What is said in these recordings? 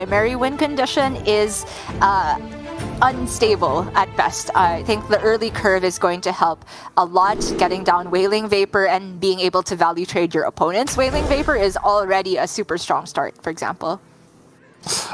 primary win condition is unstable at best. I think the early curve is going to help a lot. Getting down Wailing Vapor and being able to value trade your opponent's Wailing Vapor is already a super strong start, for example.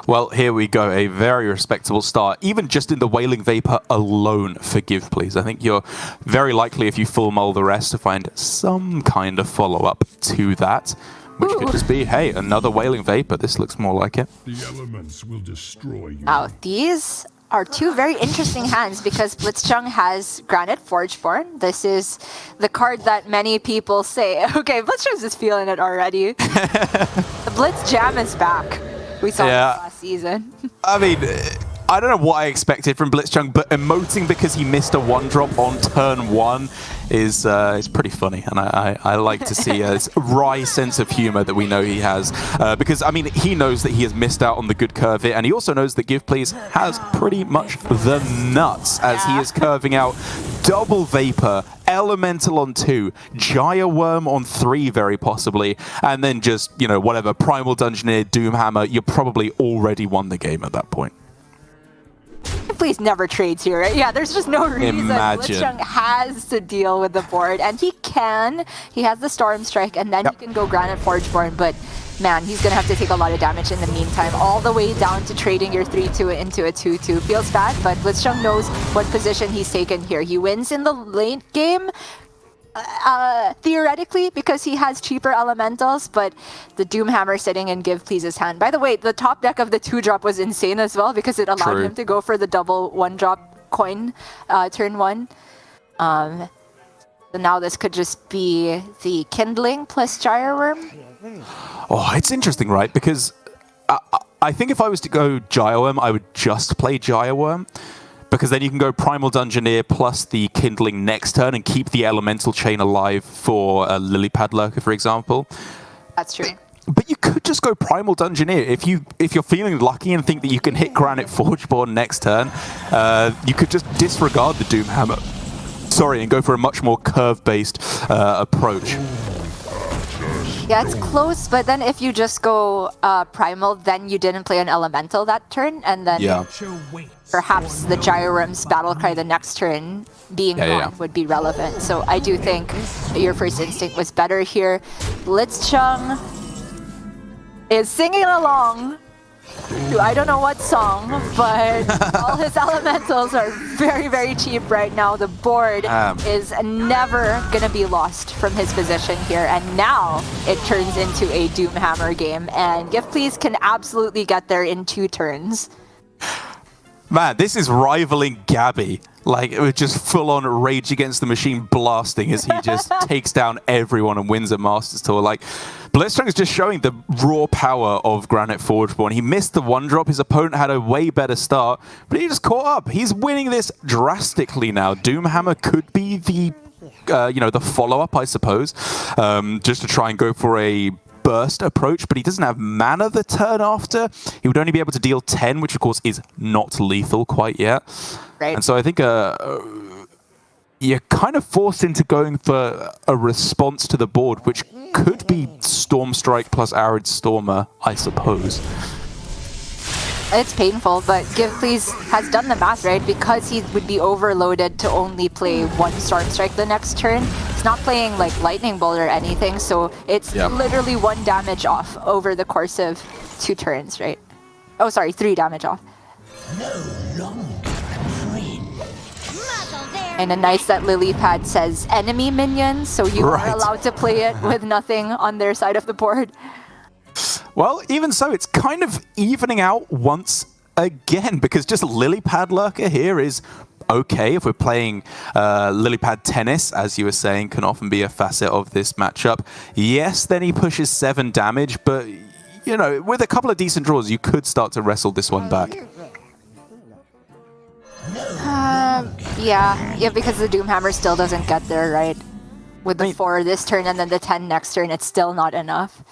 Well, here we go. A very respectable start, even just in the Wailing Vapor alone for GivePLZ. I think you're very likely, if you full mull the rest, to find some kind of follow-up to that. Which could just be, hey, another Wailing Vapor. This looks more like it. The elements will destroy you. Now, these are two very interesting hands because blitzchung has Granite Forgeborn. This is the card that many people say, okay, blitzchung's just feeling it already. The Blitz Jam is back. We saw this last season. I mean, I don't know what I expected from blitzchung, but emoting because he missed a 1-drop on turn 1 is pretty funny, and I like to see a wry sense of humor that we know he has, because I mean he knows that he has missed out on the good curve here, and he also knows that GivePLZ has pretty much the nuts as he is curving out double Vapor, Elemental on 2, Gyre Worm on 3 very possibly, and then just, you know, whatever, Primal Dungeoneer, Doomhammer, you probably already won the game at that point. Please never trades here, right? Yeah, there's just no reason. Imagine. blitzchung has to deal with the board, and he can. He has the Storm Strike, and then he can go Granite Forgeborn, but man, he's going to have to take a lot of damage in the meantime, all the way down to trading your 3-2 into a 2-2. Feels bad, but blitzchung knows what position he's taken here. He wins in the late game, theoretically, because he has cheaper elementals, but the Doomhammer sitting in GivePLZ's hand. By the way, the top deck of the 2-drop was insane as well because it allowed him to go for the double 1-drop coin turn 1. So now this could just be the Kindling plus Gyre Worm. Oh, it's interesting, right? Because I think if I was to go Gyre Worm, I would just play Gyre Worm. Because then you can go Primal Dungeoneer plus the Kindling next turn and keep the Elemental chain alive for a Lilypad Lurker, for example. That's true. But you could just go Primal Dungeoneer. If you're feeling lucky and think that you can hit Granite Forgeborn next turn, you could just disregard the Doomhammer. Sorry, and go for a much more curve-based approach. Yeah, it's close, but then if you just go Primal, then you didn't play an Elemental that turn, and then perhaps the Gyre Worm's Battlecry the next turn being gone would be relevant. So I do think your first instinct was better here. blitzchung is singing along to I don't know what song, but all his elementals are very, very cheap right now. The board is never going to be lost from his position here, and now it turns into a Doomhammer game, and GivePLZ can absolutely get there in 2 turns. Man, this is rivaling Gabby. Like, it was just full-on Rage Against the Machine blasting as he just takes down everyone and wins a Masters Tour. Like, blitzchung is just showing the raw power of Granite Forgeborn. He missed the 1-drop. His opponent had a way better start, but he just caught up. He's winning this drastically now. Doomhammer could be the, the follow-up, I suppose, just to try and go for a burst approach, but he doesn't have mana the turn after. He would only be able to deal 10, which of course is not lethal quite yet. Right. And so I think you're kind of forced into going for a response to the board, which could be Storm Strike plus Arid Stormer, I suppose. It's painful, but GivePLZ has done the math, right? Because he would be overloaded to only play 1 Storm Strike the next turn. It's not playing like Lightning Bolt or anything, so it's literally 1 damage off over the course of 2 turns, right? Oh, sorry, 3 damage off. No longer and a nice that Lilypad says enemy minions, so you are allowed to play it with nothing on their side of the board. Well, even so, it's kind of evening out once again, because just Lilypad Lurker here is okay. If we're playing Lilypad Tennis, as you were saying, can often be a facet of this matchup. Yes, then he pushes 7 damage, but, you know, with a couple of decent draws, you could start to wrestle this one back. Yeah, because the Doomhammer still doesn't get there, right? With the 4 this turn and then the 10 next turn, it's still not enough.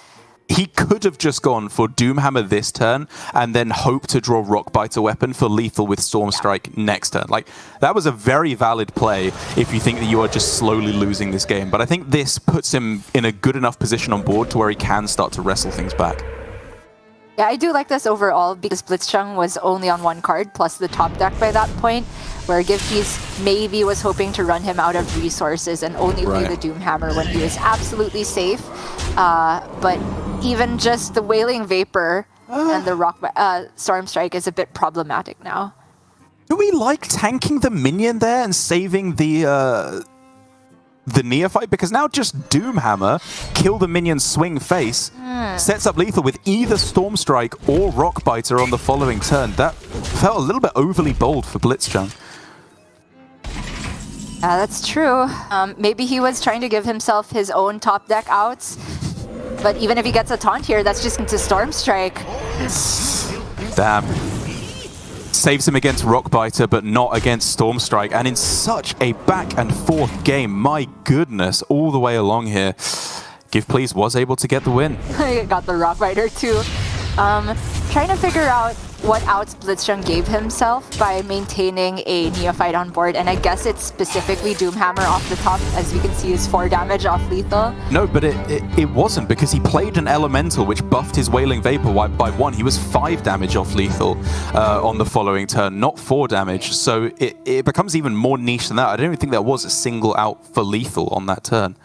He could have just gone for Doomhammer this turn and then hope to draw Rockbiter weapon for lethal with Storm Strike next turn. Like, that was a very valid play if you think that you are just slowly losing this game. But I think this puts him in a good enough position on board to where he can start to wrestle things back. Yeah, I do like this overall because blitzchung was only on one card plus the top deck by that point, where GivePLZ maybe was hoping to run him out of resources and only play the Doomhammer when he was absolutely safe. But even just the Wailing Vapor and the Storm Strike is a bit problematic now. Do we like tanking the minion there and saving the Neophyte? Because now just Doomhammer, kill the minion, swing face, sets up lethal with either Storm Strike or Rockbiter on the following turn. That felt a little bit overly bold for blitzchung. That's true. Maybe he was trying to give himself his own top deck outs, but even if he gets a taunt here, that's just into Storm Strike. Damn. Saves him against Rockbiter, but not against Storm Strike. And in such a back and forth game, my goodness, all the way along here, GivePLZ was able to get the win. Got the Rockbiter too. Trying to figure out what outs blitzchung gave himself by maintaining a Neophyte on board, and I guess it's specifically Doomhammer off the top, as you can see is 4 damage off lethal. No, but it wasn't, because he played an Elemental which buffed his Wailing Vapor by 1. He was 5 damage off lethal on the following turn, not 4 damage, so it becomes even more niche than that. I don't even think there was a single out for lethal on that turn.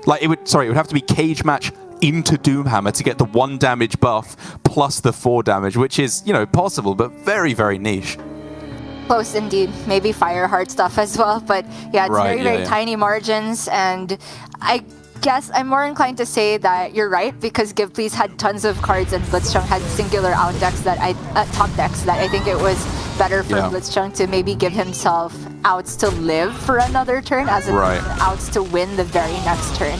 Like, it would have to be cage match into Doomhammer to get the 1 damage buff plus the 4 damage, which is, you know, possible, but very, very niche. Close indeed. Maybe Fireheart stuff as well, but yeah, it's very tiny margins, and I guess I'm more inclined to say that you're right, because GivePLZ had tons of cards and blitzchung had singular out decks that top decks that I think it was better for blitzchung to maybe give himself outs to live for another turn as opposed to outs to win the very next turn.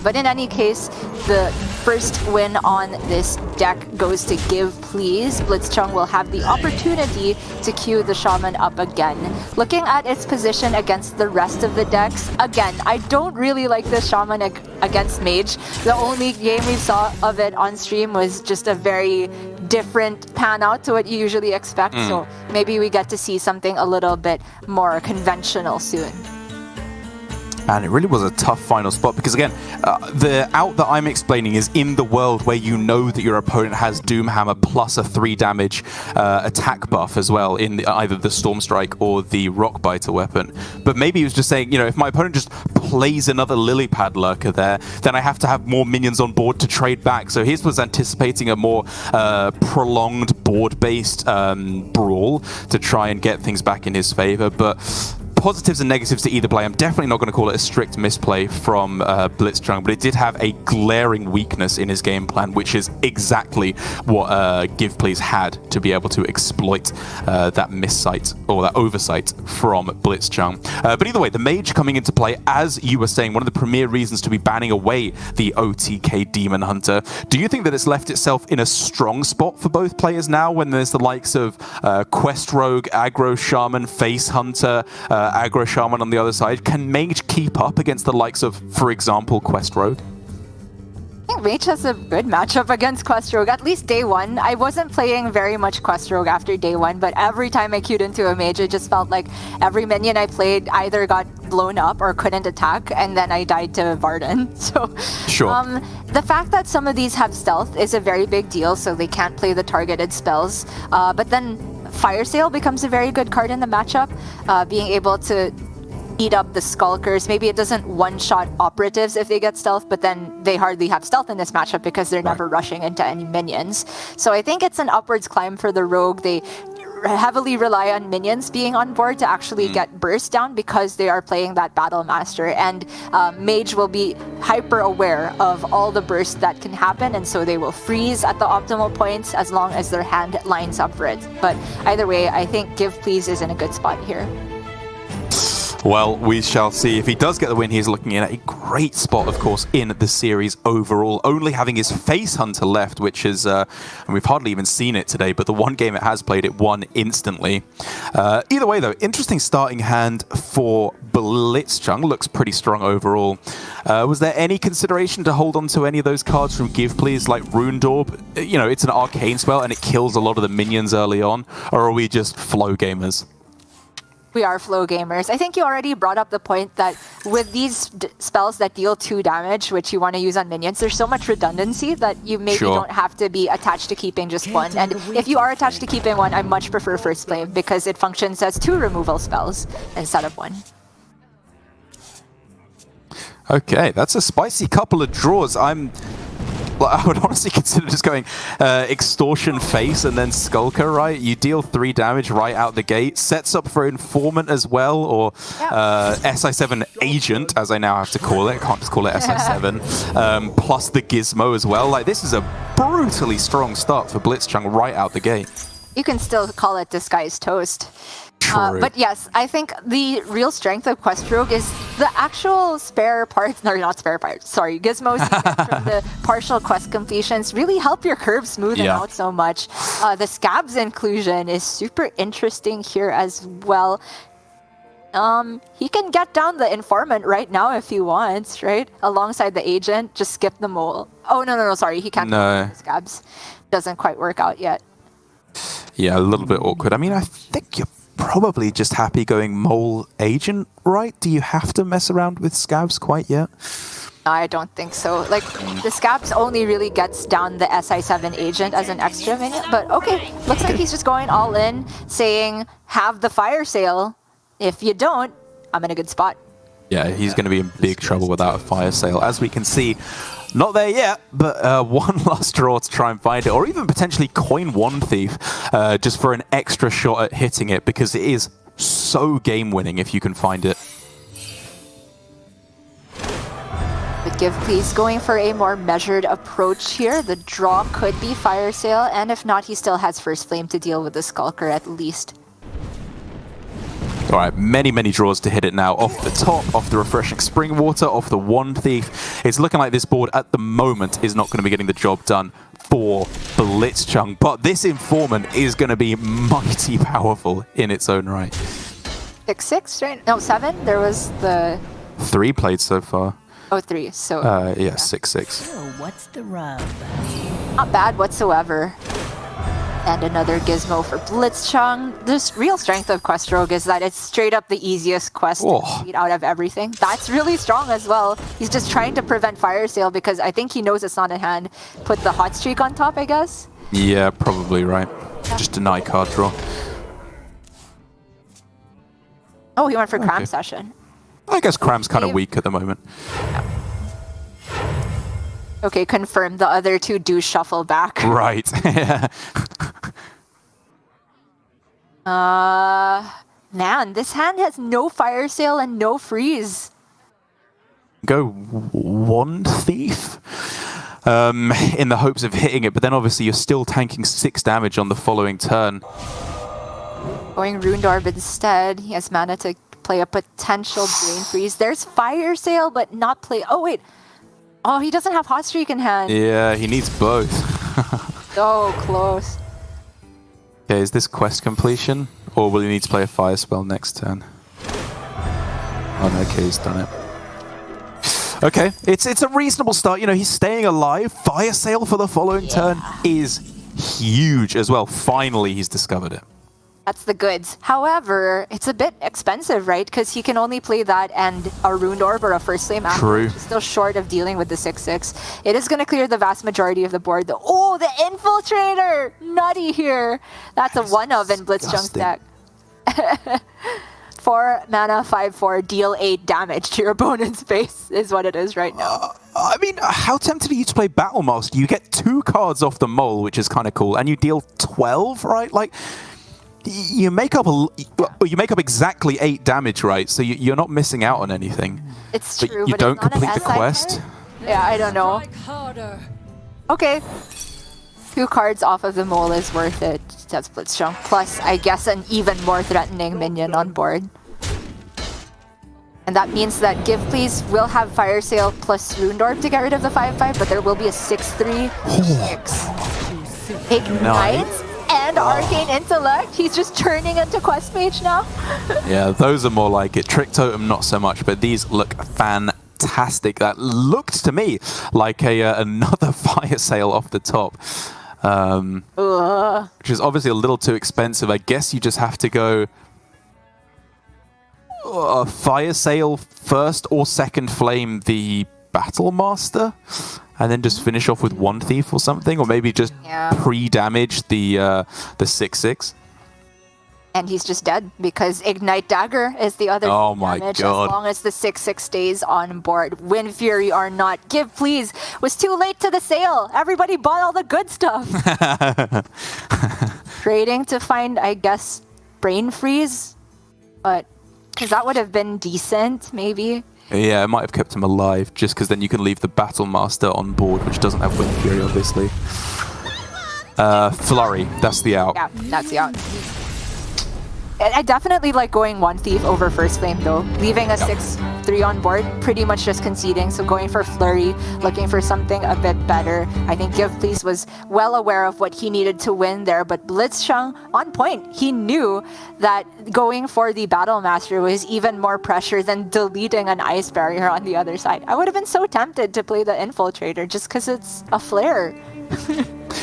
But in any case, the first win on this deck goes to GivePLZ. blitzchung will have the opportunity to queue the Shaman up again. Looking at its position against the rest of the decks, again, I don't really like this Shaman against Mage. The only game we saw of it on stream was just a very different pan out to what you usually expect, so maybe we get to see something a little bit more conventional soon. And it really was a tough final spot because, again, the out that I'm explaining is in the world where you know that your opponent has Doomhammer plus a 3 damage attack buff as well in either the Storm Strike or the Rockbiter weapon. But maybe he was just saying, you know, if my opponent just plays another Lilypad Lurker there, then I have to have more minions on board to trade back. So his was anticipating a more prolonged board-based brawl to try and get things back in his favor. But positives and negatives to either play. I'm definitely not going to call it a strict misplay from blitzchung, but it did have a glaring weakness in his game plan, which is exactly what GivePLZ had to be able to exploit that missight or that oversight from blitzchung. But either way, the Mage coming into play, as you were saying, one of the premier reasons to be banning away the OTK Demon Hunter. Do you think that it's left itself in a strong spot for both players now when there's the likes of Quest Rogue, Aggro Shaman, Face Hunter, Aggro Shaman on the other side? Can Mage keep up against the likes of, for example, Quest Rogue? I think Mage has a good matchup against Quest Rogue, at least day 1. I wasn't playing very much Quest Rogue after day 1, but every time I queued into a Mage, it just felt like every minion I played either got blown up or couldn't attack, and then I died to Varden. So, the fact that some of these have stealth is a very big deal, so they can't play the targeted spells. But then Fire Sale becomes a very good card in the matchup, being able to eat up the Skulkers. Maybe it doesn't one-shot operatives if they get stealth, but then they hardly have stealth in this matchup because they're never rushing into any minions. So I think it's an upwards climb for the Rogue. They heavily rely on minions being on board to actually get burst down because they are playing that Battle Master, and Mage will be hyper aware of all the bursts that can happen, and so they will freeze at the optimal points as long as their hand lines up for it. But either way, I think GivePLZ is in a good spot here. Well, we shall see. If he does get the win, he's looking in at a great spot, of course, in the series overall, only having his Face Hunter left, which is, and we've hardly even seen it today, but the one game it has played, it won instantly. Either way, though, interesting starting hand for blitzchung. Looks pretty strong overall. Was there any consideration to hold on to any of those cards from GivePLZ, like Ruined Orb? You know, it's an arcane spell, and it kills a lot of the minions early on, or are we just flow gamers? We are flow gamers. I think you already brought up the point that with these spells that deal 2 damage, which you want to use on minions, there's so much redundancy that you maybe don't have to be attached to keeping just one. And if you are attached to keeping one, I much prefer First Flame because it functions as 2 removal spells instead of 1. Okay, that's a spicy couple of draws. I would honestly consider just going Extortion Face and then Skulker, right? You deal 3 damage right out the gate. Sets up for Informant as well, or SI7 Agent, as I now have to call it. I can't just call it SI7. Plus the Gizmo as well. Like, this is a brutally strong start for blitzchung right out the gate. You can still call it Disguised Toast. But yes, I think the real strength of Quest Rogue is the actual spare parts, no, not spare parts, sorry, gizmos you get from the partial quest completions really help your curve smoothen out so much. The Scabs inclusion is super interesting here as well. He can get down the Informant right now if he wants, right? Alongside the Agent, just skip the Mole. Oh, no, sorry, he can't get the Scabs. Doesn't quite work out yet. Yeah, a little bit awkward. I mean, I think you're probably just happy going Mole Agent, right? Do you have to mess around with Scabs quite yet? I don't think so. Like, the Scabs only really gets down the SI7 Agent as an extra minion, but okay. Looks like he's just going all in, saying, have the fire sale. If you don't, I'm in a good spot. Yeah, he's going to be in big trouble without a fire sale. As we can see, not there yet, but one last draw to try and find it, or even potentially coin one Thief just for an extra shot at hitting it, because it is so game-winning if you can find it. The GivePLZ going for a more measured approach here. The draw could be fire sale, and if not, he still has First Flame to deal with the Skulker at least. All right, many draws to hit it now. Off the top, off the Refreshing Spring Water, off the One Thief. It's looking like this board at the moment is not going to be getting the job done for blitzchung. But this Informant is going to be mighty powerful in its own right. 6-6, right? No, 7? There was the... 3 played so far. Oh, 3. So... yeah, 6-6. So what's the rub? Not bad whatsoever. And another gizmo for blitzchung. The real strength of Quest Rogue is that it's straight up the easiest quest to complete out of everything. That's really strong as well. He's just trying to prevent fire sale because I think he knows it's not in hand. Put the hot streak on top, I guess? Yeah, probably right. Just deny card draw. Oh, he went for Cram Session. I guess Cram's kind of weak at the moment. Okay, confirm the other 2 do shuffle back. Right. Man, this hand has no fire sale and no freeze. Go One Thief in the hopes of hitting it, but then obviously you're still tanking 6 damage on the following turn. Going Runed Orb instead. He has mana to play a potential Brain Freeze. There's fire sale, but not play... Oh, wait. Oh, he doesn't have Hot Streak in hand. Yeah, he needs both. So close. Okay, is this quest completion? Or will he need to play a fire spell next turn? Oh no, okay, he's done it. Okay, it's a reasonable start. You know, he's staying alive. Fire sale for the following turn is huge as well. Finally, he's discovered it. That's the goods. However, it's a bit expensive, right? Because he can only play that and a Runed Orb or a First Flame after. True. He's still short of dealing with the 6-6. It is going to clear the vast majority of the board. Oh, the Infiltrator! Nutty here. That's a one-of in blitzchung's deck. 4 mana, 5/4, deal 8 damage to your opponent's face is what it is right now. I mean, how tempted are you to play Battlemaster? You get 2 cards off the Mole, which is kind of cool, and you deal 12, right? Like... You make up exactly 8 damage, right? So you're not missing out on anything. It's true, but you don't complete the quest. Yeah, I don't know. Okay. 2 cards off of the Mole is worth it. That's blitzchung. Plus, I guess, an even more threatening minion on board. And that means that GivePLZ will have Fire Sale plus Runed Orb to get rid of the 5/5, but there will be a 6/3 6. Ignite. And Arcane Intellect. He's just turning into Quest Mage now. Yeah, those are more like it. Trick Totem, not so much, but these look fantastic. That looked to me like another fire sale off the top. Which is obviously a little too expensive. I guess you just have to go Fire Sail first or second flame the Battle Master, and then just finish off with one thief or something, or maybe just pre-damage the 6/6. And he's just dead because Ignite Dagger is the other damage as long as the 6/6 stays on board. Wind Fury or not, GivePLZ was too late to the sale. Everybody bought all the good stuff. Trading to find, I guess, Brain Freeze, but because that would have been decent, maybe. Yeah, it might have kept him alive, just because then you can leave the Battle Master on board, which doesn't have Wind Fury, obviously. Flurry, that's the out. Yeah, that's the out. I definitely like going one thief over first flame though. Leaving a 6/3 on board, pretty much just conceding. So going for Flurry, looking for something a bit better. I think GivePLZ was well aware of what he needed to win there, but blitzchung on point. He knew that going for the Battle Master was even more pressure than deleting an Ice Barrier on the other side. I would have been so tempted to play the Infiltrator just because it's a flare.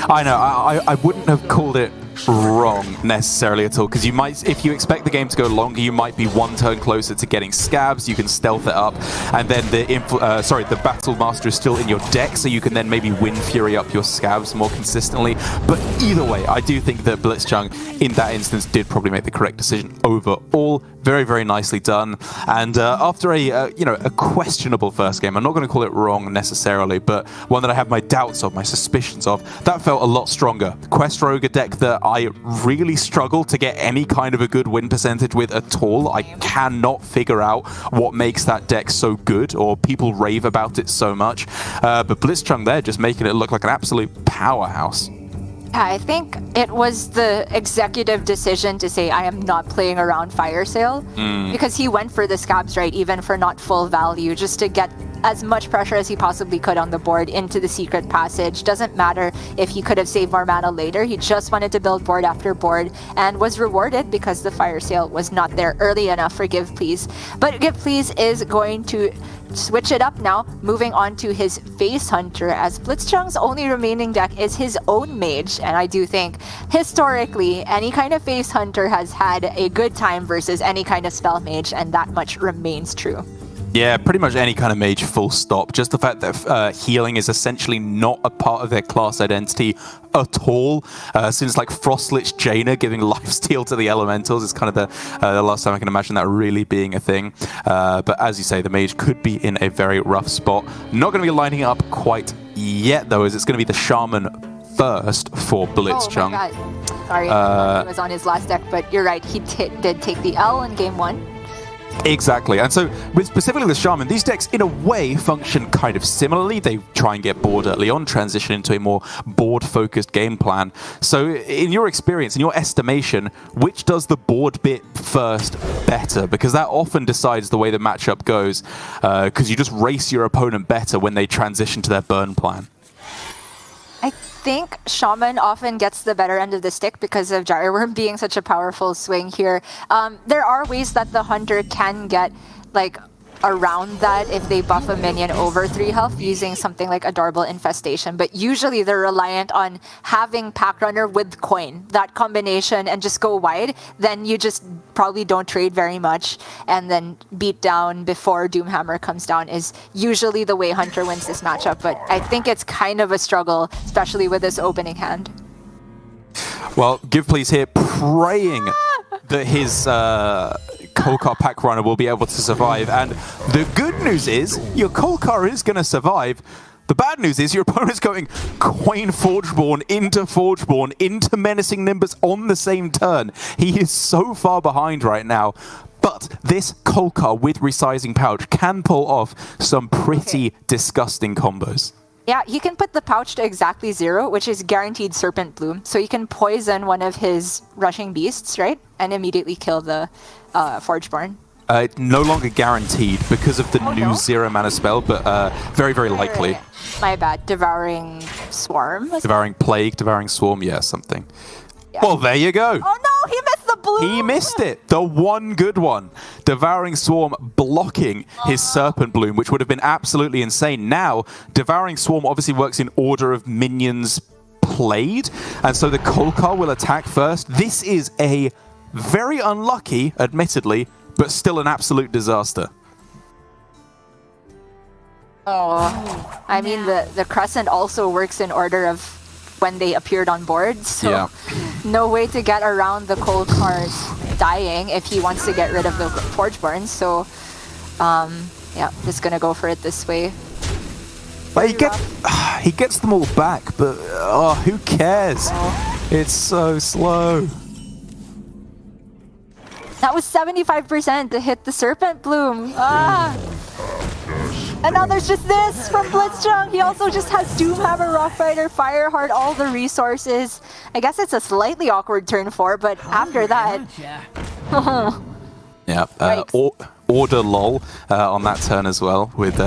I know, I wouldn't have called it wrong necessarily at all, because you might, if you expect the game to go longer, you might be one turn closer to getting scabs. You can stealth it up, and then the Battle Master is still in your deck, so you can then maybe Wind Fury up your scabs more consistently. But either way, I do think that blitzchung in that instance did probably make the correct decision overall. Very, very nicely done. And after a questionable first game, I'm not going to call it wrong necessarily, but one that I have my doubts of, my suspicions of, that felt a lot stronger. Quest Rogue, a deck that I really struggle to get any kind of a good win percentage with at all. I cannot figure out what makes that deck so good, or people rave about it so much. But blitzchung there just making it look like an absolute powerhouse. Yeah, I think it was the executive decision to say, I am not playing around Fire Sale, because he went for the scabs, right, even for not full value, just to get as much pressure as he possibly could on the board into the secret passage. Doesn't matter if he could have saved more mana later, he just wanted to build board after board, and was rewarded because the Fire Sale was not there early enough for GivePLZ. But GivePLZ is going to switch it up now, moving on to his Face Hunter, as blitzchung's only remaining deck is his own mage, and I do think historically any kind of Face Hunter has had a good time versus any kind of spell mage, and that much remains true. Yeah, pretty much any kind of mage, full stop. Just the fact that healing is essentially not a part of their class identity at all. Since like Frostlich Jaina giving lifesteal to the elementals is kind of the last time I can imagine that really being a thing. But as you say, the mage could be in a very rough spot. Not going to be lining up quite yet, though, as it's going to be the shaman first for blitzchung. Oh my god. Sorry, he was on his last deck, but you're right, he did take the L in game 1. Exactly, and so with specifically the Shaman, these decks in a way function kind of similarly. They try and get board early on, transition into a more board-focused game plan. So in your experience, in your estimation, which does the board bit first better? Because that often decides the way the matchup goes, because you just race your opponent better when they transition to their burn plan. I think Shaman often gets the better end of the stick because of Gyro Worm being such a powerful swing here. There are ways that the Hunter can get like around that if they buff a minion over 3 health using something like Adorable Infestation, but usually they're reliant on having Pack Runner with Coin, that combination, and just go wide. Then you just probably don't trade very much, and then beat down before Doomhammer comes down is usually the way Hunter wins this matchup, but I think it's kind of a struggle, especially with this opening hand. Well, GivePLZ here praying that his Kolkar Pack Runner will be able to survive. And the good news is your Kolkar is going to survive. The bad news is your opponent's going Coin Forgeborn into Menacing Nimbus on the same turn. He is so far behind right now. But this Kolkar with Resizing Pouch can pull off some pretty disgusting combos. Yeah, he can put the pouch to exactly 0, which is guaranteed Serpent Bloom. So you can poison one of his rushing beasts, right? And immediately kill the Forgeborn. No longer guaranteed because of the new 0 mana spell, but very, very likely. Right. My bad. Devouring Swarm? Devouring Plague, Devouring Swarm, yeah, something. Yeah. Well, there you go. Oh no, he missed the bloom! He missed it. The one good one. Devouring Swarm blocking his Serpent Bloom, which would have been absolutely insane. Now, Devouring Swarm obviously works in order of minions played, and so the Kolkar will attack first. This is a very unlucky, admittedly, but still an absolute disaster. Oh, I mean, the Crescent also works in order of when they appeared on board, so no way to get around the cold cards dying if he wants to get rid of the Forgeborn. So, yeah, just gonna go for it this way. But he gets them all back, but who cares? Oh. It's so slow. That was 75% to hit the Serpent Bloom. And now there's just this from blitzchung. He also just has Doomhammer, Rockbiter, Fireheart, all the resources. I guess it's a slightly awkward turn 4, but after that... Yeah, Order lol on that turn as well with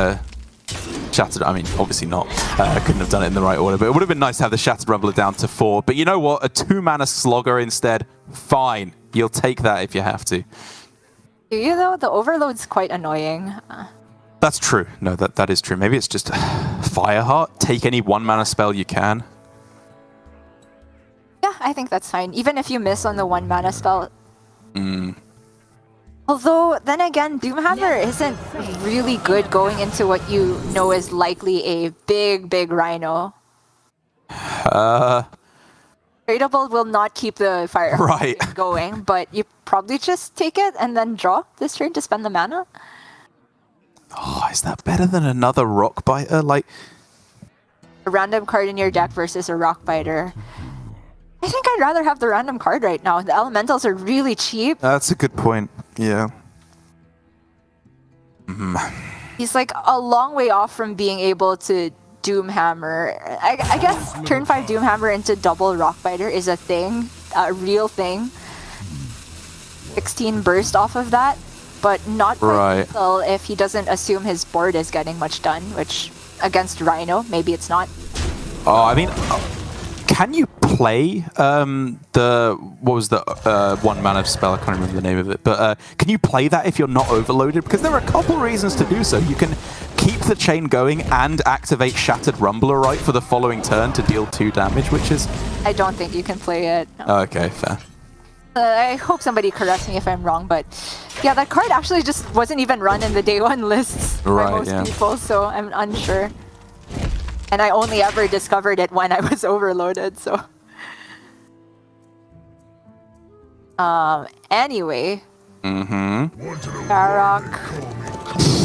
Shattered. I mean, obviously not. I couldn't have done it in the right order, but it would have been nice to have the Shattered Rumbler down to 4. But you know what? A 2-mana Slogger instead, fine. You'll take that if you have to. Do you though? The Overload's quite annoying. That's true. No, that is true. Maybe it's just Fireheart. Take any 1-mana spell you can. Yeah, I think that's fine. Even if you miss on the 1-mana spell. Although, then again, Doomhammer isn't really good going into what you know is likely a big Rhino. Tradable will not keep the Fireheart going, but you probably just take it and then draw this turn to spend the mana. Oh, is that better than another Rockbiter? Like a random card in your deck versus a Rockbiter. I think I'd rather have the random card right now. The elementals are really cheap. That's a good point. Yeah. He's like a long way off from being able to Doomhammer. I guess turn 5 Doomhammer into double Rockbiter is a thing, a real thing. 16 burst off of that, but not quite lethal if he doesn't assume his board is getting much done, which against Rhino, maybe it's not. Oh, I mean, can you play what was the 1-mana spell? I can't remember the name of it, but can you play that if you're not overloaded? Because there are a couple reasons to do so. You can keep the chain going and activate Shattered Rumbler right for the following turn to deal 2 damage, which is... I don't think you can play it. No. Okay, fair. I hope somebody corrects me if I'm wrong, but yeah, that card actually just wasn't even run in the day 1 lists by most people, so I'm unsure. And I only ever discovered it when I was overloaded, so... Anyway. Barrock.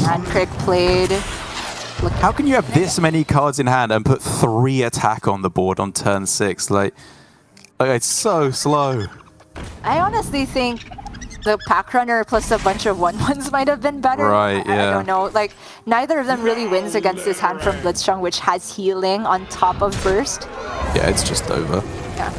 Handprick played. How can you have this many cards in hand and put 3 attack on the board on turn 6? Like it's so slow. I honestly think the Pack Runner plus a bunch of 1/1s might have been better. Right, yeah. I don't know. Like, neither of them really wins against this hand from blitzchung, which has healing on top of burst. Yeah, it's just over. Yeah.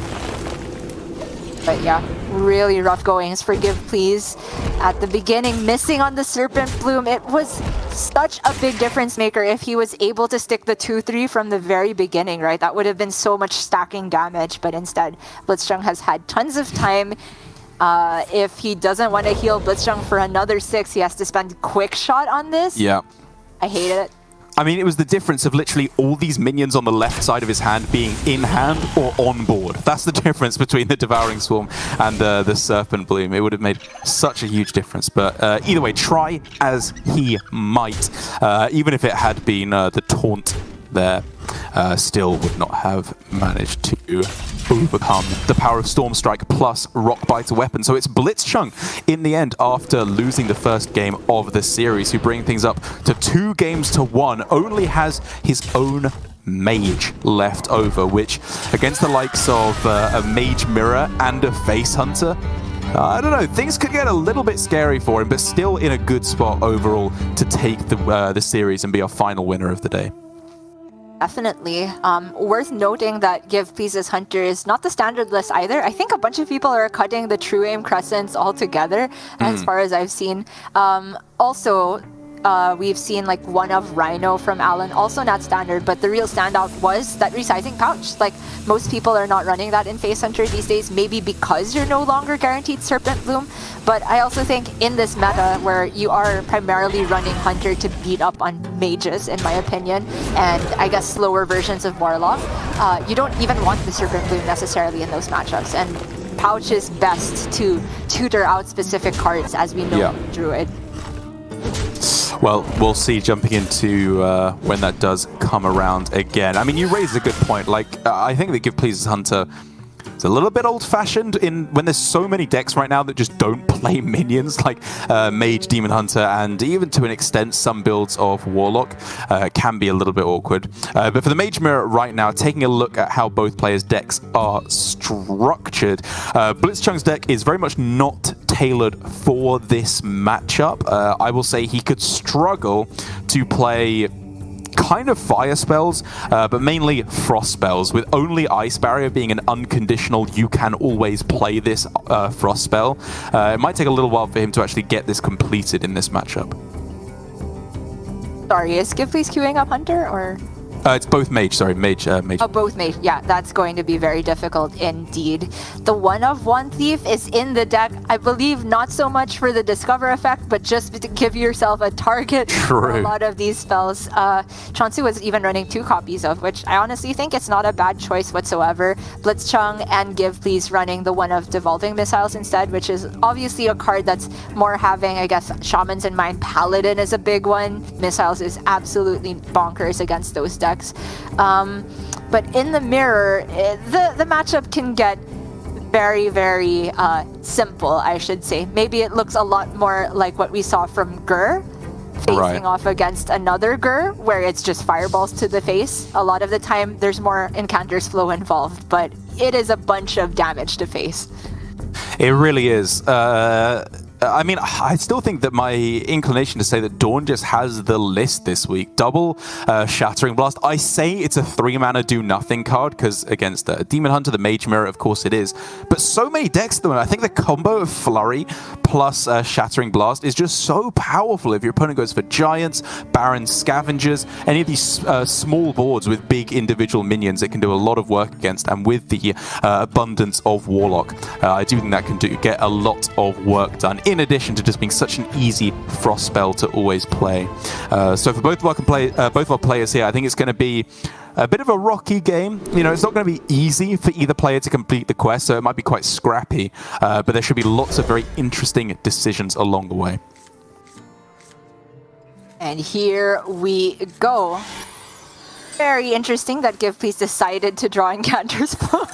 But yeah, really rough goings for GivePLZ. At the beginning, missing on the Serpent Bloom. It was such a big difference maker if he was able to stick the 2-3 from the very beginning, right? That would have been so much stacking damage, but instead, blitzchung has had tons of time. If he doesn't want to heal blitzchung for another 6, he has to spend Quick Shot on this. Yeah. I hate it. I mean, it was the difference of literally all these minions on the left side of his hand being in hand or on board. That's the difference between the Devouring Swarm and the Serpent Bloom. It would have made such a huge difference. But either way, try as he might, even if it had been the taunt there, still would not have managed to overcome the power of Storm Strike plus Rockbiter weapon. So it's blitzchung in the end after losing the first game of the series, who bring things up to 2 games to 1, only has his own mage left over, which against the likes of a Mage Mirror and a Face Hunter, I don't know, things could get a little bit scary for him, but still in a good spot overall to take the series and be our final winner of the day. Definitely. Worth noting that GivePLZ's Hunter is not the standard list either. I think a bunch of people are cutting the True Aim Crescents all together, as far as I've seen. Also, we've seen like one of Rhino from Alan, also not standard, but the real standout was that resizing pouch. Like, most people are not running that in Face Hunter these days, maybe because you're no longer guaranteed Serpent Bloom. But I also think in this meta, where you are primarily running Hunter to beat up on mages, in my opinion, and I guess slower versions of Warlock, you don't even want the Serpent Bloom necessarily in those matchups. And pouch is best to tutor out specific cards, as we know in Druid. Well, we'll see jumping into when that does come around again. I mean, you raised a good point. Like, I think that GivePLZ Hunter is a little bit old-fashioned when there's so many decks right now that just don't play minions, like Mage, Demon Hunter, and even to an extent some builds of Warlock can be a little bit awkward. But for the Mage Mirror right now, taking a look at how both players' decks are structured, blitzchung's deck is very much not tailored for this matchup. I will say he could struggle to play kind of fire spells, but mainly frost spells, with only Ice Barrier being an unconditional you can always play this frost spell. It might take a little while for him to actually get this completed in this matchup. Sorry, is GivePLZ queuing up Hunter, or...? It's both Mage, sorry, Mage. Oh, both Mage. Yeah, that's going to be very difficult indeed. The 1/1 Thief is in the deck, I believe, not so much for the Discover effect, but just to give yourself a target for a lot of these spells. Chonsu was even running 2 copies of, which I honestly think it's not a bad choice whatsoever. Blitzchung and GivePLZ running the one of Devolving Missiles instead, which is obviously a card that's more having, I guess, Shamans in mind. Paladin is a big one. Missiles is absolutely bonkers against those decks. But in the mirror, the matchup can get very, very simple, I should say. Maybe it looks a lot more like what we saw from Gur, facing off against another Gur, where it's just fireballs to the face. A lot of the time, there's more Incanter's Flow involved, but it is a bunch of damage to face. It really is. I mean, I still think that my inclination to say that Dawn just has the list this week. Double Shattering Blast. I say it's a 3-mana do-nothing card, because against Demon Hunter, the Mage Mirror, of course it is. But so many decks at the moment. I think the combo of Flurry plus Shattering Blast is just so powerful if your opponent goes for Giants, Barons, Scavengers, any of these small boards with big individual minions. It can do a lot of work against, and with the abundance of Warlock, I do think that can get a lot of work done, in addition to just being such an easy frost spell to always play. So for both of our players here, I think it's going to be a bit of a rocky game. You know, it's not going to be easy for either player to complete the quest, so it might be quite scrappy, but there should be lots of very interesting decisions along the way. And here we go. Very interesting that GivePLZ decided to draw Incanter's Flow.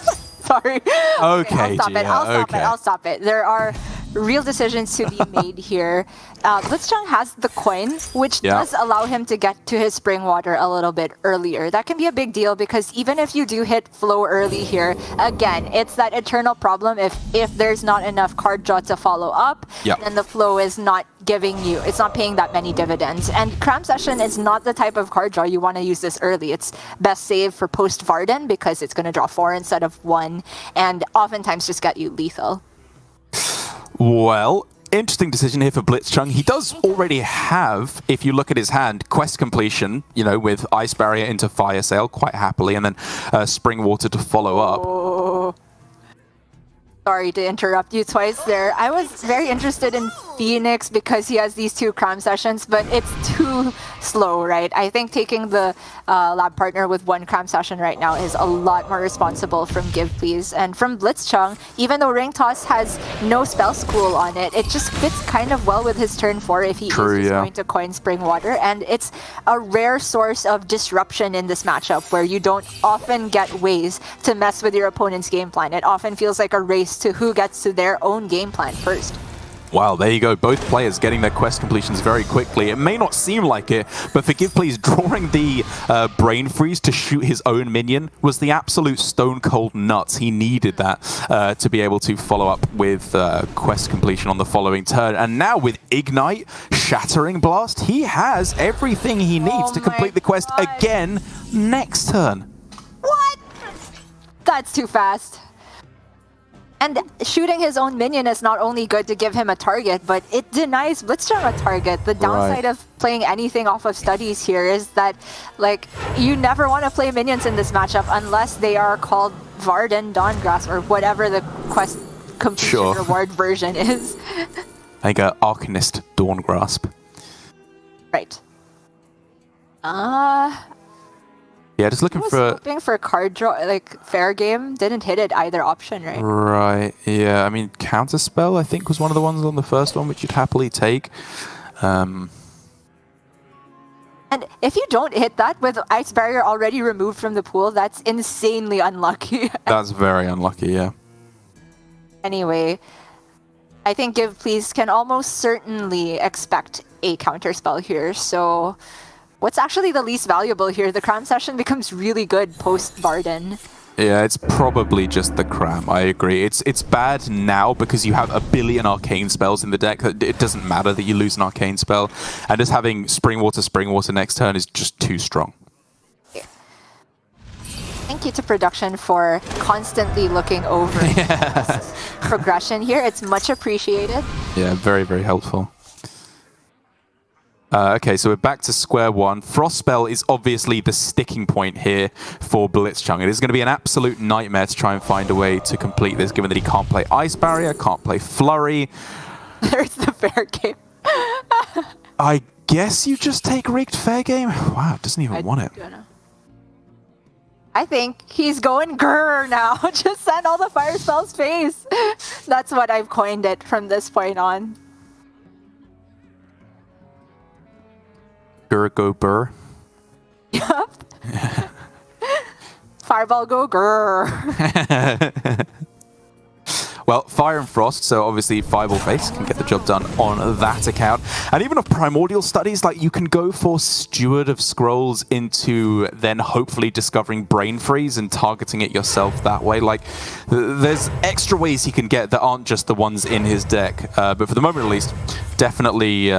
Sorry. Okay, I'll stop it. There are real decisions to be made here. Blitzchung has the coin, which does allow him to get to his spring water a little bit earlier. That can be a big deal, because even if you do hit flow early here, again, it's that eternal problem. If there's not enough card draw to follow up, then the flow is not giving you, it's not paying that many dividends. And Cram Session is not the type of card draw you want to use this early. It's best save for post Varden, because it's going to draw 4 instead of 1, and oftentimes just get you lethal. Well, interesting decision here for Blitzchung. He does already have, if you look at his hand, quest completion, you know, with Ice Barrier into Fire Sail quite happily, and then Spring Water to follow up. Sorry to interrupt you twice there. I was very interested in Phoenix because he has these 2 Cram Sessions, but it's too slow, right? I think taking the lab partner with 1 Cram Session right now is a lot more responsible from GivePLZ. And from Blitzchung, even though Ring Toss has no spell school on it, it just fits kind of well with his turn 4 if he is going to coin Spring Water. And it's a rare source of disruption in this matchup, where you don't often get ways to mess with your opponent's game plan. It often feels like a race to who gets to their own game plan first. Wow, there you go. Both players getting their quest completions very quickly. It may not seem like it, but for GivePLZ, drawing the Brain Freeze to shoot his own minion was the absolute stone cold nuts. He needed that to be able to follow up with quest completion on the following turn. And now with Ignite, Shattering Blast, he has everything he needs to complete the quest again next turn. What? That's too fast. And shooting his own minion is not only good to give him a target, but it denies Blitzchung a target. The downside of playing anything off of studies here is that, like, you never want to play minions in this matchup unless they are called Varden, Dawngrasp, or whatever the quest completion reward version is. Like an Arcanist Dawngrasp. Right. Yeah, just looking for... hoping for card draw, like fair game. Didn't hit it either option, right? Right, yeah. I mean, Counterspell, I think, was one of the ones on the first one, which you'd happily take. And if you don't hit that with Ice Barrier already removed from the pool, that's insanely unlucky. That's very unlucky, yeah. Anyway, I think GivePLZ can almost certainly expect a counterspell here, so what's actually the least valuable here? The Cram Session becomes really good post-Varden. Yeah, it's probably just the Cram, I agree. It's bad now because you have a billion arcane spells in the deck. It doesn't matter that you lose an arcane spell. And just having Spring Water next turn is just too strong. Thank you to production for constantly looking over progression here. It's much appreciated. Yeah, very, very helpful. Okay, so we're back to square one. Frost Spell is obviously the sticking point here for blitzchung. It is going to be an absolute nightmare to try and find a way to complete this, given that he can't play Ice Barrier, can't play Flurry. There's the fair game. I guess you just take Rigged Fair Game? Wow, doesn't even want it. I think he's going grrr now. Just send all the fire spells face. That's what I've coined it from this point on. Grr go burr. Yup. Fireball go grrr. Well, Fire and Frost, so obviously Fireball Face can get the job done on that account. And even of Primordial Studies, like you can go for Steward of Scrolls into then hopefully discovering Brain Freeze and targeting it yourself that way. Like, there's extra ways he can get that aren't just the ones in his deck. But for the moment at least, definitely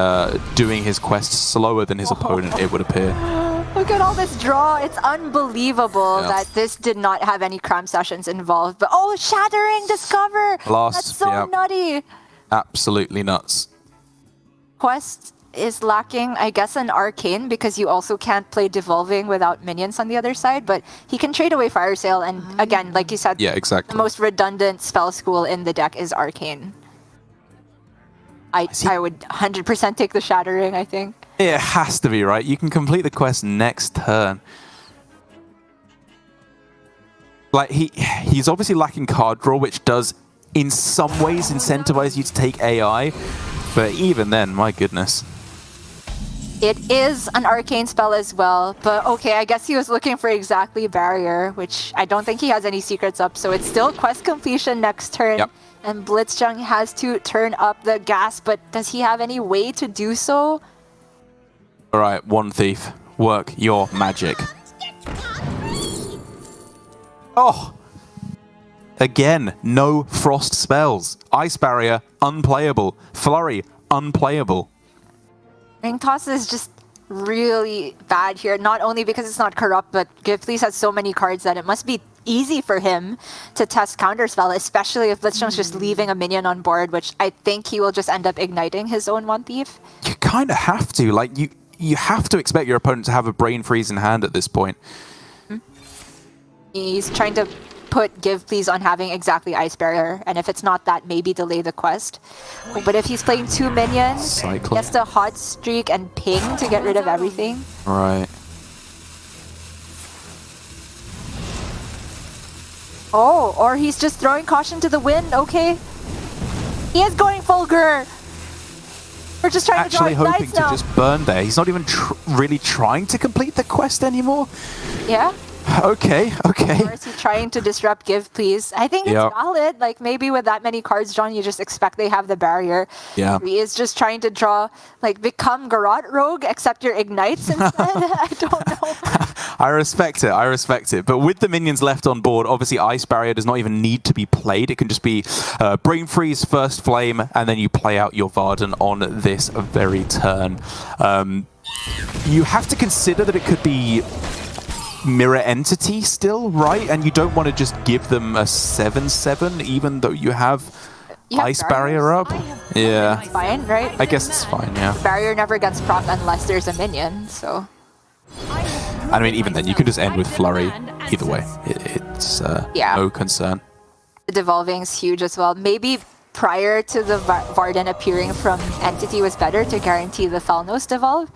doing his quest slower than his opponent, it would appear. Look at all this draw. It's unbelievable that this did not have any Cram Sessions involved. But oh, Shattering Discover! That's so nutty. Absolutely nuts. Quest is lacking, I guess, an Arcane because you also can't play Devolving without minions on the other side. But he can trade away Fire Sale. And again, like you said, the most redundant spell school in the deck is Arcane. I would 100% take the Shattering, I think. It has to be, right? You can complete the quest next turn. Like, he's obviously lacking card draw, which does, in some ways, incentivize you to take AI. But even then, my goodness. It is an Arcane spell as well. But okay, I guess he was looking for exactly Barrier, which I don't think he has any secrets up. So it's still quest completion next turn. Yep. And blitzchung has to turn up the gas. But does he have any way to do so? All right, One Thief, work your magic. Oh! Again, no Frost spells. Ice Barrier, unplayable. Flurry, unplayable. Ring Toss is just really bad here. Not only because it's not corrupt, but GivePLZ has so many cards that it must be easy for him to test Counterspell, especially if blitzchung's just leaving a minion on board, which I think he will just end up igniting his own One Thief. You kind of have to. Like, you have to expect your opponent to have a Brain Freeze in hand at this point. He's trying to put GivePLZ on having exactly Ice Barrier, and if it's not that, maybe delay the quest. But if he's playing 2 minions, he has to Hot Streak and Ping to get rid of everything. Right. Oh, or he's just throwing caution to the wind, okay. He is going full grr. We're just trying actually to draw hoping to just burn there. He's not even really trying to complete the quest anymore. Yeah. Okay. Or is he trying to disrupt GivePLZ? I think it's valid. Like, maybe with that many cards drawn, you just expect they have the barrier. Yeah. He is just trying to draw, like, become Garrote Rogue, except your Ignites instead. I don't know. I respect it. But with the minions left on board, obviously Ice Barrier does not even need to be played. It can just be Brain Freeze, First Flame, and then you play out your Varden on this very turn. You have to consider that it could be Mirror Entity still, right? And you don't want to just give them a 7/7, even though you have Ice Barrier up. Yeah. It's fine, right? I guess it's fine, yeah. Barrier never gets proc unless there's a minion, so... I mean, even then, you could just end with Flurry. Either way, it's no concern. The Devolving is huge as well. Maybe prior to the Varden appearing from Entity was better to guarantee the Thalnos Devolve.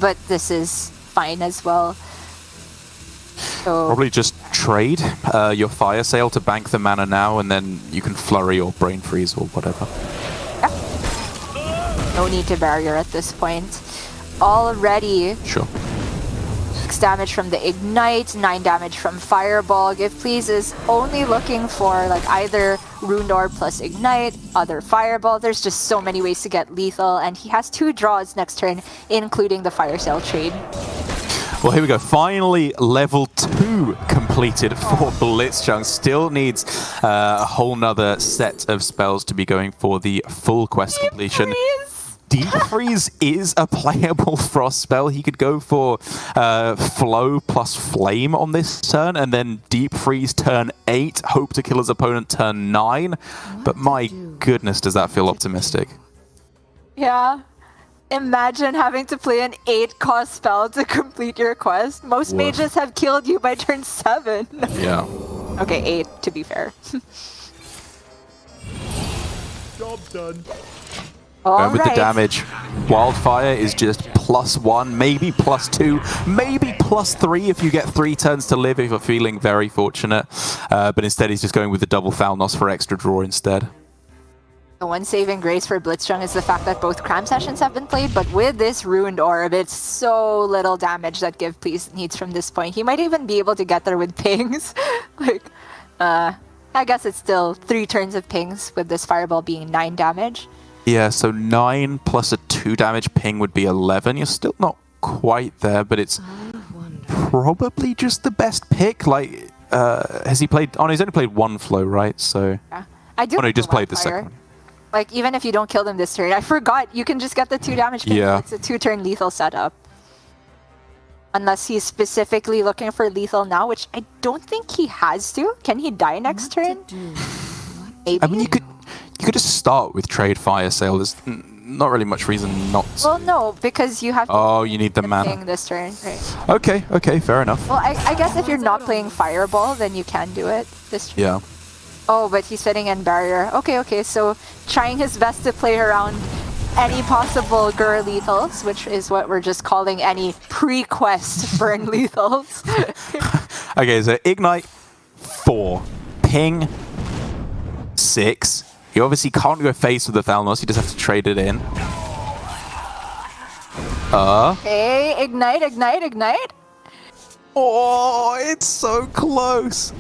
But this is fine as well. So probably just trade your fire sale to bank the mana now, and then you can flurry or brain freeze or whatever. Yeah. No need to barrier at this point. Already. Sure. 6 damage from the Ignite, 9 damage from Fireball. GivePLZ is only looking for like either Rune Orb plus Ignite, other Fireball. There's just so many ways to get lethal, and he has 2 draws next turn, including the Fire Sale trade. Well, here we go. Finally, level 2 completed for blitzchung. Still needs a whole nother set of spells to be going for the full quest completion. Deep Freeze is a playable frost spell. He could go for Flow plus Flame on this turn, and then Deep Freeze turn 8, hope to kill his opponent turn 9. But my goodness, does that feel optimistic? Yeah. Imagine having to play an 8-cost spell to complete your quest. Most mages have killed you by turn 7. Yeah. Okay, 8 to be fair. Job done. Going with the damage. Wildfire is just +1, maybe +2, maybe +3 if you get 3 turns to live if you're feeling very fortunate. But instead he's just going with the double Thalnos for extra draw instead. The one saving grace for blitzchung is the fact that both Cram Sessions have been played, but with this Ruined Orb, it's so little damage that GivePLZ needs from this point. He might even be able to get there with pings. Like, I guess it's still 3 turns of pings with this Fireball being 9 damage. Yeah, so 9 plus a 2 damage ping would be 11. You're still not quite there, but it's probably just the best pick. Like, has he played... Oh, no, he's only played 1 flow, right? So... Yeah. I do. Oh, no, he just played the second one. Like, even if you don't kill them this turn, I forgot, you can just get the 2 damage ping. Yeah. It's a 2-turn lethal setup. Unless he's specifically looking for lethal now, which I don't think he has to. Can he die next turn? Maybe. I mean, you could just start with trade fire sale. There's not really much reason not to. Well, no, because you have to... Oh, you need the mana. This turn, right? Okay, fair enough. Well, I guess if you're not playing Fireball, then you can do it this turn. Yeah. Oh, but he's fitting in Barrier. Okay, so trying his best to play around any possible Gur lethals, which is what we're just calling any pre-quest burn lethals. Okay, so Ignite 4, Ping 6. You obviously can't go face with the Thalnos, you just have to trade it in. Okay, Ignite. Oh, it's so close.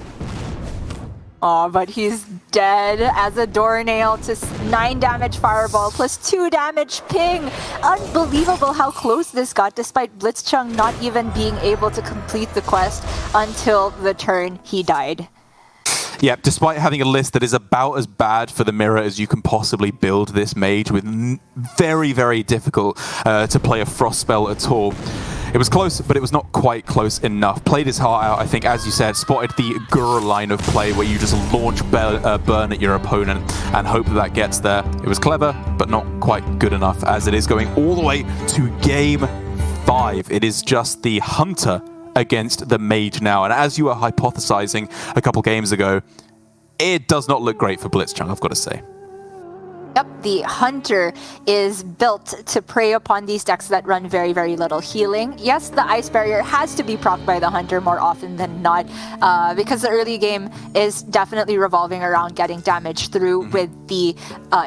Oh, but he's dead as a doornail to 9 damage Fireball plus 2 damage Ping. Unbelievable how close this got, despite blitzchung not even being able to complete the quest until the turn he died. Yeah, despite having a list that is about as bad for the mirror as you can possibly build this mage with very, very difficult to play a frost spell at all. It was close, but it was not quite close enough. Played his heart out, I think, as you said, spotted the Gur line of play where you just launch burn at your opponent and hope that gets there. It was clever, but not quite good enough, as it is going all the way to game 5. It is just the Hunter against the Mage now. And as you were hypothesizing a couple games ago, it does not look great for blitzchung, I've got to say. Yep, the Hunter is built to prey upon these decks that run very, very little healing. Yes, the Ice Barrier has to be procced by the Hunter more often than not, because the early game is definitely revolving around getting damage through with the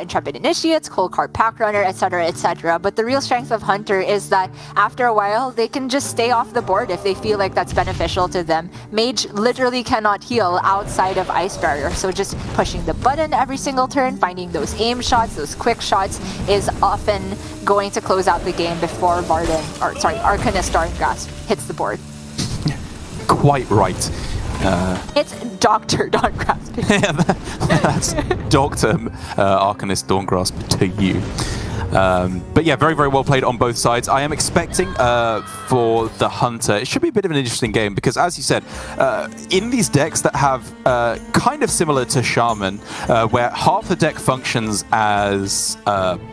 Intrepid Initiates, Cold Card Pack Runner, etc., etc. But the real strength of Hunter is that after a while, they can just stay off the board if they feel like that's beneficial to them. Mage literally cannot heal outside of Ice Barrier, so just pushing the button every single turn, finding those aim shots, those quick shots, is often going to close out the game before Arcanist Stormgrasp hits the board. Quite right. It's Dr. Dawngrasp. Yeah, that's Dr. Arcanist Dawngrasp to you. But yeah, very, very well played on both sides. I am expecting for the Hunter, it should be a bit of an interesting game because, as you said, in these decks that have kind of similar to Shaman, where half the deck functions as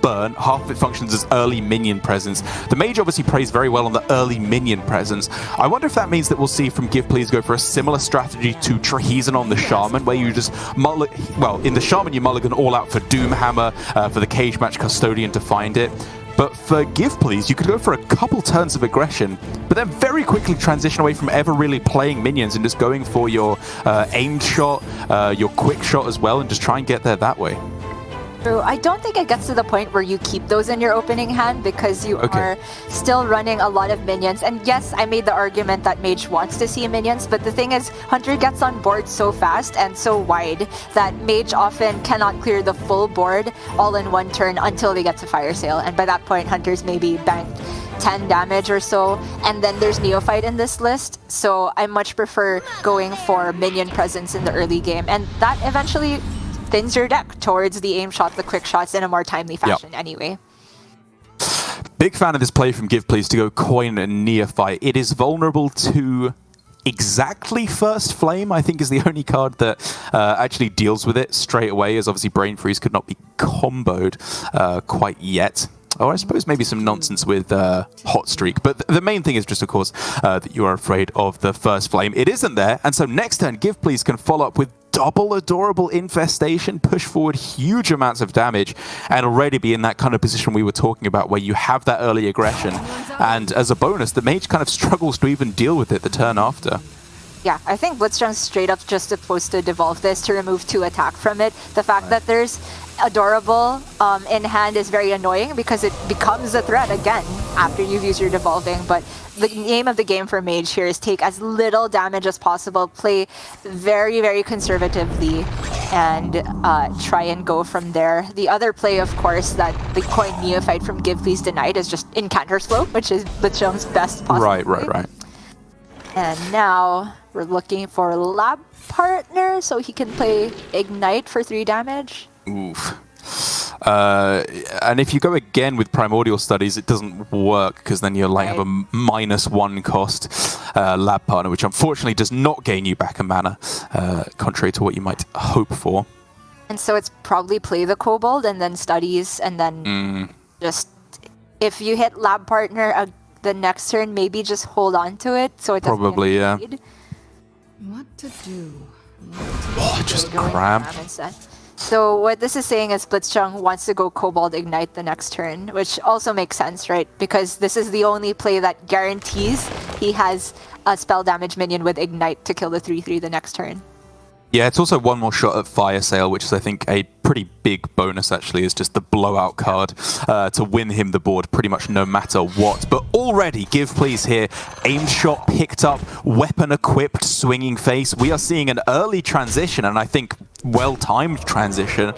burn, half of it functions as early minion presence, the Mage obviously plays very well on the early minion presence. I wonder if that means that we'll see from GivePLZ go for a similar strategy to Trahezen on the Shaman, where you just in the Shaman you mulligan all out for Doomhammer, for the Cage Match Custodian to find it. But for GivePLZ, you could go for a couple turns of aggression, but then very quickly transition away from ever really playing minions and just going for your aimed shot, your quick shot as well, and just try and get there that way. True. I don't think it gets to the point where you keep those in your opening hand because you are still running a lot of minions. And yes, I made the argument that Mage wants to see minions, but the thing is, Hunter gets on board so fast and so wide that Mage often cannot clear the full board all in one turn until they get to Fire Sale. And by that point, Hunter's maybe banked 10 damage or so, and then there's Neophyte in this list, so I much prefer going for minion presence in the early game, and that eventually thins your deck towards the aim shot, the quick shots in a more timely fashion anyway. Big fan of this play from GivePLZ to go Coin and Neophyte. It is vulnerable to exactly First Flame, I think is the only card that actually deals with it straight away, as obviously Brain Freeze could not be comboed quite yet. Or I suppose maybe some nonsense with Hot Streak. But the main thing is just, of course, that you are afraid of the First Flame. It isn't there, and so next turn, GivePLZ can follow up with double Adorable Infestation, push forward huge amounts of damage, and already be in that kind of position we were talking about where you have that early aggression. And as a bonus, the Mage kind of struggles to even deal with it the turn after. Yeah, I think blitzchung's straight up just supposed to devolve this to remove 2 attack from it. The fact that there's Adorable in hand is very annoying because it becomes a threat again after you've used your devolving, but the aim of the game for Mage here is take as little damage as possible, play very, very conservatively, and try and go from there. The other play, of course, that the Coin Neophyte from GivePLZ denied is just Incanter's Flow, which is blitzchung's best possible Right. And now we're looking for Lab Partner so he can play Ignite for 3 damage. Oof. And if you go again with Primordial Studies, it doesn't work because then you'll have a -1 cost Lab Partner, which unfortunately does not gain you back a mana, contrary to what you might hope for. And so it's probably play the Kobold and then Studies, and then just if you hit Lab Partner the next turn, maybe just hold on to it so it doesn't probably What to do? Just cram. So what this is saying is blitzchung wants to go Kobold Ignite the next turn, which also makes sense, right? Because this is the only play that guarantees he has a spell damage minion with Ignite to kill the 3/3 the next turn. Yeah, it's also one more shot at Fire Sale, which is, I think, a pretty big bonus, actually, is just the blowout card to win him the board pretty much no matter what. But already, GivePLZ here, aim shot picked up, weapon equipped, swinging face. We are seeing an early transition, and I think well-timed transition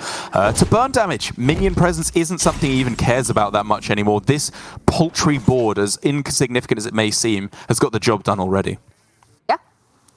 to burn damage. Minion presence isn't something he even cares about that much anymore. This paltry board, as insignificant as it may seem, has got the job done already.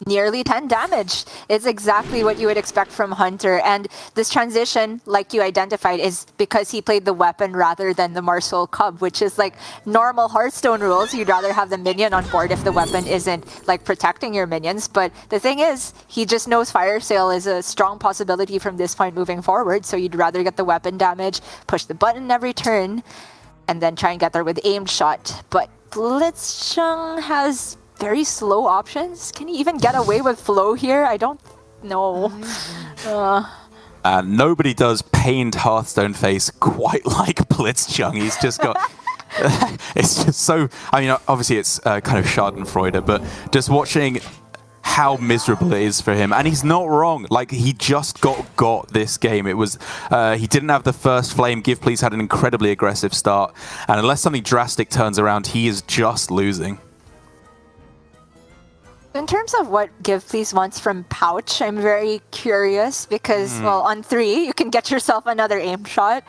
Nearly 10 damage. It's exactly what you would expect from Hunter. And this transition, like you identified, is because he played the weapon rather than the Marsoul Cub, which is like normal Hearthstone rules. You'd rather have the minion on board if the weapon isn't like protecting your minions. But the thing is, he just knows Fire Sale is a strong possibility from this point moving forward. So you'd rather get the weapon damage, push the button every turn, and then try and get there with aimed shot. But blitzchung has very slow options. Can he even get away with flow here? I don't know. Nobody does pained Hearthstone face quite like blitzchung. He's just got... it's just so... I mean, obviously it's kind of schadenfreude, but just watching how miserable it is for him. And he's not wrong. Like, he just got this game. It was... he didn't have the first flame. GivePLZ had an incredibly aggressive start. And unless something drastic turns around, he is just losing. In terms of what GivePLZ wants from Pouch, I'm very curious because, well, on 3, you can get yourself another aim shot.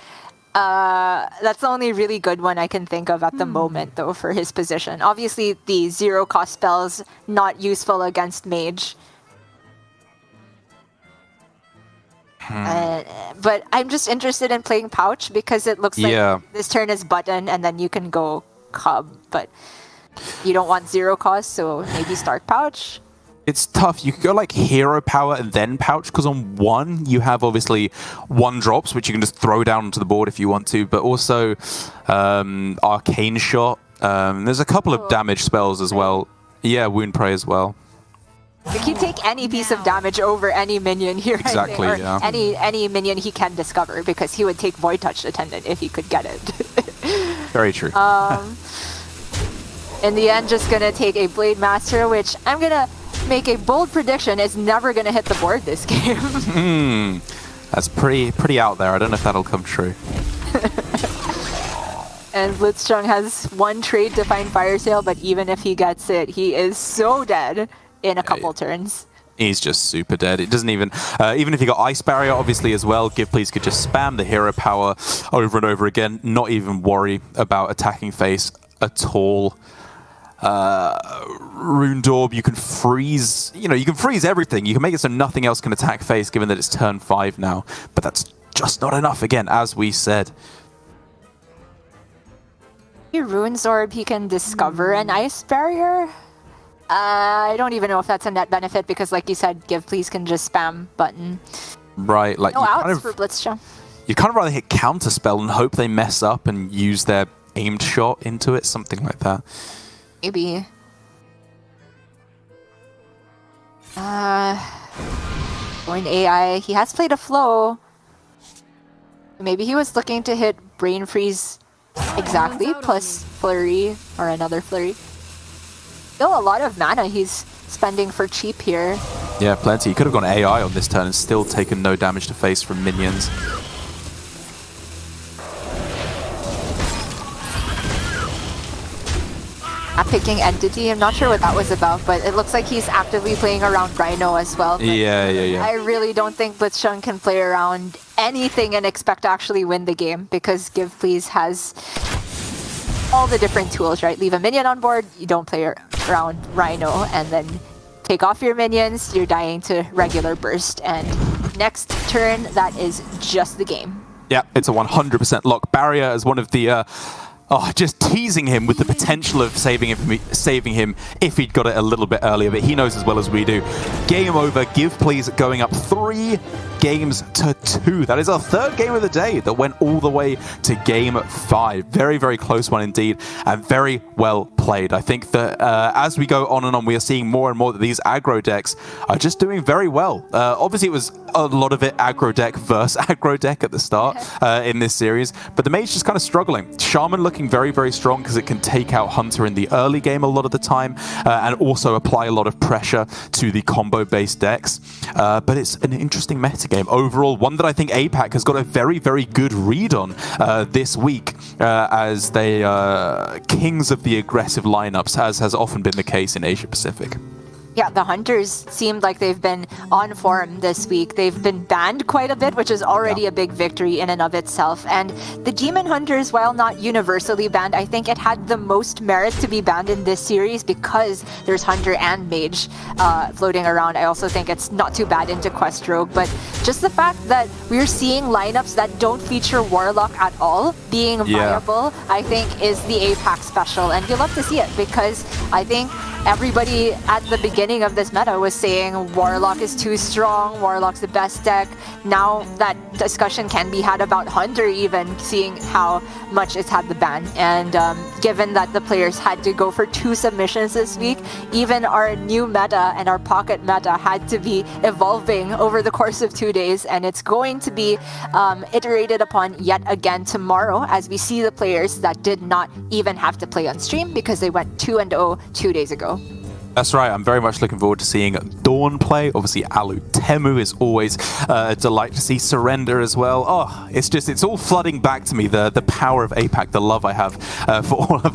That's the only really good one I can think of at the moment, though, for his position. Obviously, the 0-cost spell's not useful against Mage. But I'm just interested in playing Pouch because it looks like this turn is button and then you can go Cub, but... You don't want 0 cost, so maybe start Pouch. It's tough. You could go like Hero Power and then Pouch, because on 1 you have obviously 1-drops, which you can just throw down onto the board if you want to, but also Arcane Shot. There's a couple of damage spells as well. Yeah, Wound Prey as well. You can take any piece of damage over any minion here. Exactly, or any minion he can discover, because he would take Void Touch Attendant if he could get it. Very true. In the end, just gonna take a Blade Master, which I'm gonna make a bold prediction is never gonna hit the board this game. That's pretty out there. I don't know if that'll come true. And blitzchung has one trade to find Fire Sale, but even if he gets it, he is so dead in a couple turns. He's just super dead. It doesn't even if he got Ice Barrier, obviously, as well, GivePLZ could just spam the hero power over and over again, not even worry about attacking face at all. Ruined Orb, you can freeze, you can freeze everything. You can make it so nothing else can attack face, given that it's turn 5 now. But that's just not enough, again, as we said. Ruin's Orb, he can discover an Ice Barrier. I don't even know if that's a net benefit because, like you said, GivePLZ can just spam button. Right, like no outs for blitzchung. You'd kind of rather hit Counterspell and hope they mess up and use their aimed shot into it, something like that. Maybe. Going AI, he has played a flow. Maybe he was looking to hit Brain Freeze exactly, plus Flurry, or another Flurry. Still a lot of mana he's spending for cheap here. Yeah, plenty. He could have gone AI on this turn and still taken no damage to face from minions. Picking Entity, I'm not sure what that was about, but it looks like he's actively playing around Rhino as well. Yeah. I really don't think blitzchung can play around anything and expect to actually win the game, because GivePLZ has all the different tools, right? Leave a minion on board, you don't play around Rhino, and then take off your minions, you're dying to regular burst, and next turn, that is just the game. Yeah, it's a 100% lock. Barrier as one of the... just teasing him with the potential of saving him if he'd got it a little bit earlier, but he knows as well as we do. Game over. GivePLZ going up 3 games to 2. That is our 3rd game of the day that went all the way to game 5. Very, very close one indeed, and very well played. I think that as we go on and on, we are seeing more and more that these aggro decks are just doing very well. Obviously, it was a lot of it aggro deck versus aggro deck at the start in this series, but the Mage just kind of struggling. Shaman looking very, very strong because it can take out Hunter in the early game a lot of the time and also apply a lot of pressure to the combo-based decks. But it's an interesting metagame overall, one that I think APAC has got a very, very good read on this week as they are kings of the aggressive lineups, as has often been the case in Asia Pacific. Yeah, the Hunters seemed like they've been on form this week. They've been banned quite a bit, which is already a big victory in and of itself. And the Demon Hunters, while not universally banned, I think it had the most merit to be banned in this series because there's Hunter and Mage floating around. I also think it's not too bad into Quest Rogue, but just the fact that we're seeing lineups that don't feature Warlock at all being viable, I think is the APAC special. And you love to see it because I think everybody at the beginning of this meta was saying Warlock is too strong, Warlock's the best deck. Now that discussion can be had about Hunter even, seeing how much it's had the ban. And given that the players had to go for 2 submissions this week, even our new meta and our pocket meta had to be evolving over the course of 2 days. And it's going to be iterated upon yet again tomorrow as we see the players that did not even have to play on stream because they went 2-0 2 days ago. That's right. I'm very much looking forward to seeing Dawn play. Obviously, Alu Temu is always a delight to see. Surrender as well. Oh, it's all flooding back to me, the power of APAC, the love I have for all of our